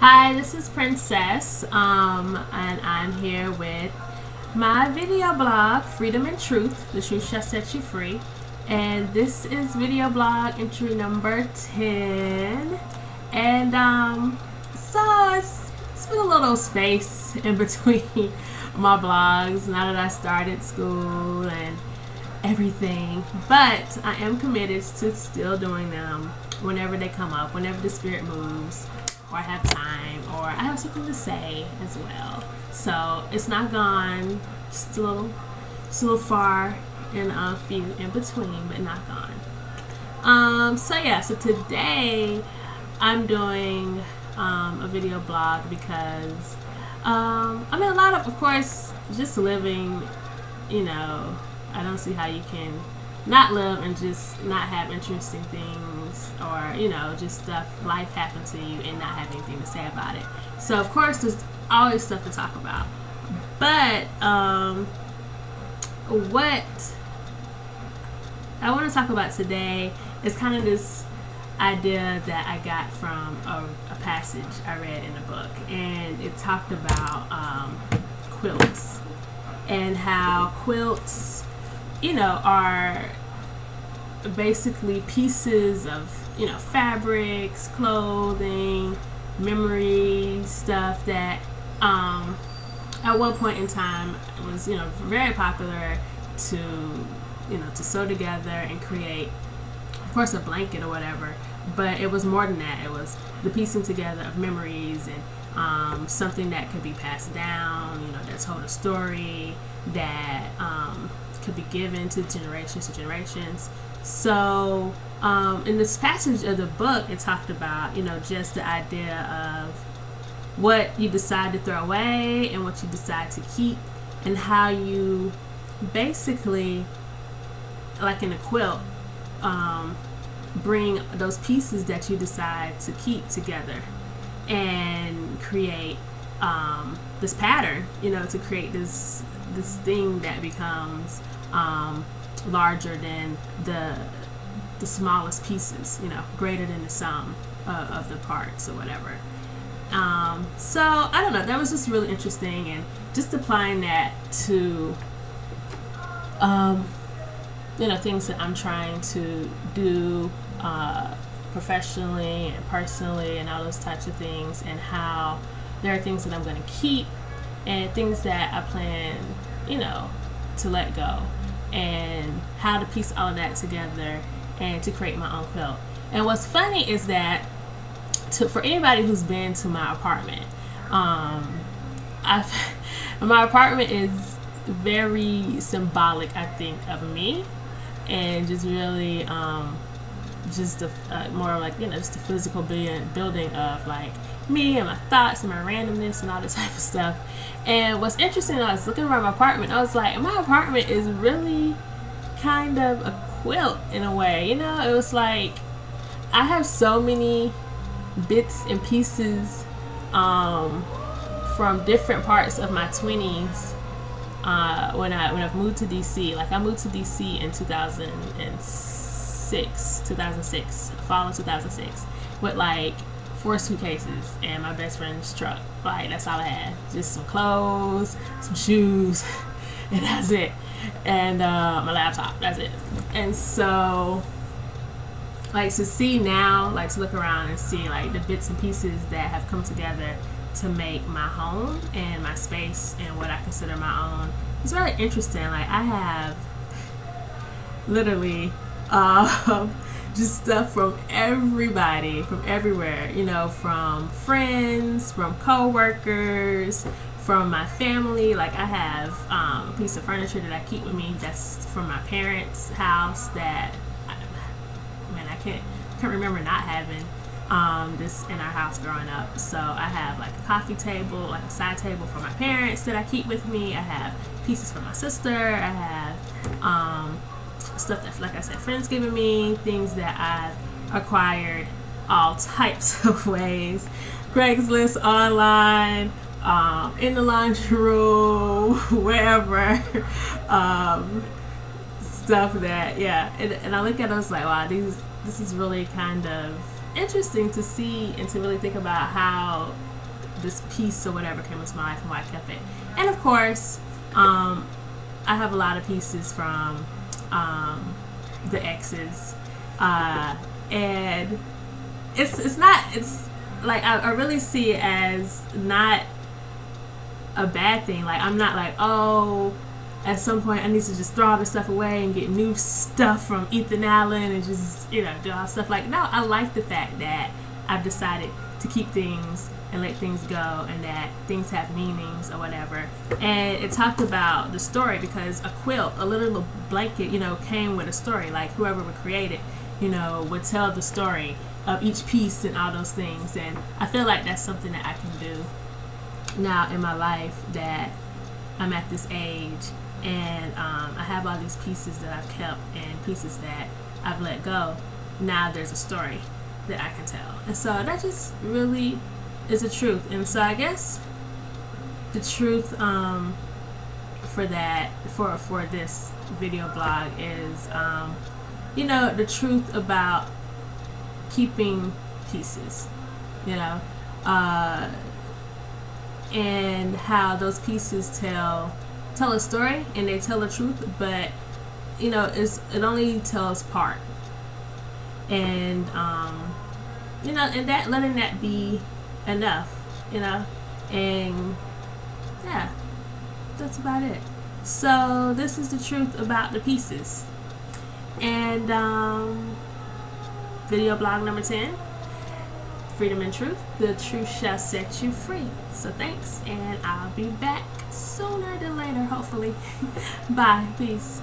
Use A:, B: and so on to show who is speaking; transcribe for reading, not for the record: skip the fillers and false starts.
A: Hi, this is Princess, and I'm here with my video blog, Freedom and Truth. The truth shall set you free. And this is video blog entry number 10. And so it's been a little space in between my blogs now that I started school and everything. But I am committed to still doing them whenever they come up, whenever the spirit moves, or I have time, or I have something to say as well. So it's not gone, just a little far and a few in between, but not gone. So today I'm doing a video blog because I mean, a lot of course, just living, I don't see how you can not live and just not have interesting things, or just stuff, life happened to you and not have anything to say about it. So of course there's always stuff to talk about, but what I want to talk about today is kind of this idea that I got from a passage I read in a book, and it talked about quilts and how quilts are basically pieces of, fabrics, clothing, memories, stuff that at one point in time it was, very popular to, to sew together and create, of course, a blanket or whatever. But it was more than that. It was the piecing together of memories and something that could be passed down, that told a story that could be given to generations. So in this passage of the book, it talked about, just the idea of what you decide to throw away and what you decide to keep, and how you basically, like in a quilt, bring those pieces that you decide to keep together and create this pattern, to create this thing that becomes larger than the smallest pieces, greater than the sum of the parts or whatever. So I don't know, that was just really interesting, and just applying that to things that I'm trying to do professionally and personally and all those types of things, and how there are things that I'm going to keep and things that I plan, to let go, and how to piece all of that together and to create my own quilt. And what's funny is that for anybody who's been to my apartment, my apartment is very symbolic, I think, of me, and just really just more like, just the physical building of like me and my thoughts and my randomness and all this type of stuff. And what's interesting, I was looking around my apartment, I was like, my apartment is really kind of a quilt in a way. It was like I have so many bits and pieces from different parts of my 20s when I've moved to DC. Like, I moved to DC in 2006, fall of 2006, with like 4 suitcases and my best friend's truck. Like, that's all I had. Just some clothes, some shoes, and that's it. And my laptop, that's it. And so, like, to see now, like, to look around and see like the bits and pieces that have come together to make my home and my space and what I consider my own, it's very interesting. Like, I have literally just stuff from everybody, from everywhere, from friends, from co-workers, from my family. Like, I have a piece of furniture that I keep with me that's from my parents' house that I can't remember not having this in our house growing up. So I have like a coffee table, like a side table for my parents that I keep with me. I have pieces for my sister. I have stuff that, like I said, friends giving me, things that I've acquired all types of ways. Craigslist, online, in the laundry room, wherever. Stuff that, and I look at it, I was like, wow, this is really kind of interesting to see and to really think about how this piece or whatever came into my life and why I kept it. And of course, I have a lot of pieces from the exes, and it's like I really see it as not a bad thing. Like, I'm not like, oh, at some point I need to just throw all this stuff away and get new stuff from Ethan Allen and just, you know, do all stuff. Like, no, I like the fact that I've decided to keep things and let things go, and that things have meanings or whatever. And it talked about the story, because a quilt, a little blanket, you know, came with a story. Like, whoever would create it, you know, would tell the story of each piece and all those things. And I feel like that's something that I can do now in my life, that I'm at this age, and I have all these pieces that I've kept and pieces that I've let go. Now there's a story that I can tell, and so that just really is the truth. And so I guess the truth for that, for this video blog is, you know, the truth about keeping pieces, you know, and how those pieces tell a story, and they tell the truth, but you know, it only tells part. And you know, and that, letting that be enough, you know. And yeah, that's about it. So this is the truth about the pieces. And video blog number 10, Freedom and Truth. The truth shall set you free. So thanks, and I'll be back sooner than later, hopefully. Bye. Peace.